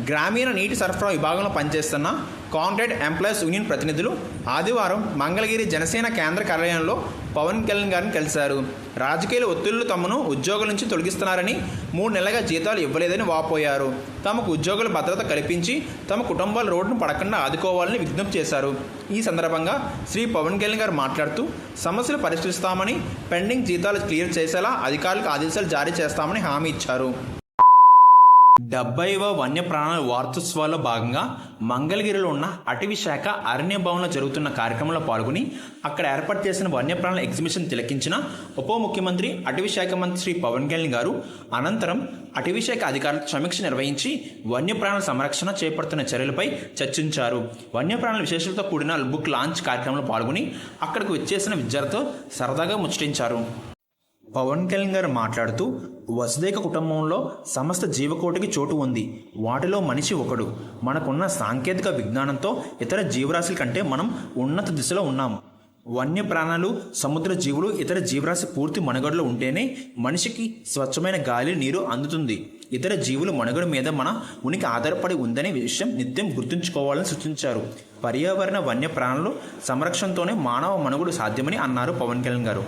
గ్రామీణ నీటి సరఫరా విభాగంలో పనిచేస్తున్న కాంట్రాక్ట్ ఎంప్లాయీస్ యూనియన్ ప్రతినిధులు ఆదివారం మంగళగిరి జనసేన కేంద్ర కార్యాలయంలో పవన్ కళ్యాణ్ గారిని కలిశారు. రాజకీయ ఒత్తిళ్లు తమను ఉద్యోగుల నుంచి తొలగిస్తున్నారని, 3 నెలలుగా జీతాలు ఇవ్వలేదని వాపోయారు. తమకు ఉద్యోగుల భద్రత కల్పించి తమ కుటుంబాల రోడ్డును పడకుండా ఆదుకోవాలని విజ్ఞప్తి చేశారు. ఈ సందర్భంగా శ్రీ పవన్ కళ్యాణ్ గారు మాట్లాడుతూ సమస్యలు పరిష్కరిస్తామని, పెండింగ్ జీతాలు క్లియర్ చేసేలా అధికారులకు ఆదేశాలు జారీ చేస్తామని హామీ ఇచ్చారు. 70వ వన్యప్రాణుల వారోత్సవాల్లో భాగంగా మంగళగిరిలో ఉన్న అటవీ శాఖ అరణ్య భవన్లో జరుగుతున్న కార్యక్రమంలో పాల్గొని అక్కడ ఏర్పాటు చేసిన వన్యప్రాణుల ఎగ్జిబిషన్ తిలకించిన ఉప ముఖ్యమంత్రి అటవీ శాఖ మంత్రి శ్రీ పవన్ కళ్యాణ్ గారు అనంతరం అటవీ శాఖ అధికారులతో సమీక్ష నిర్వహించి వన్యప్రాణుల సంరక్షణ చేపడుతున్న చర్యలపై చర్చించారు. వన్యప్రాణుల విశేషాలతో కూడిన బుక్ లాంచ్ కార్యక్రమంలో పాల్గొని అక్కడికి వచ్చేసిన విద్యార్థులతో సరదాగా ముచ్చటించారు. పవన్ కళ్యాణ్ గారు మాట్లాడుతూ వసుదైక కుటుంబంలో సమస్త జీవకోటికి చోటు ఉంది. వాటిలో మనిషి ఒకడు. మనకున్న సాంకేతిక విజ్ఞానంతో ఇతర జీవరాశుల కంటే మనం ఉన్నత దిశలో ఉన్నాం. వన్యప్రాణులు, సముద్ర జీవులు, ఇతర జీవరాశి పూర్తి మనుగడలో ఉంటేనే మనిషికి స్వచ్ఛమైన గాలి, నీరు అందుతుంది. ఇతర జీవుల మనుగడ మీద మన ఉనికి ఆధారపడి ఉందనే విషయం నిత్యం గుర్తుంచుకోవాలని సూచించారు. పర్యావరణ వన్యప్రాణుల సంరక్షణతోనే మానవ మనుగడ సాధ్యమని అన్నారు పవన్ కళ్యాణ్ గారు.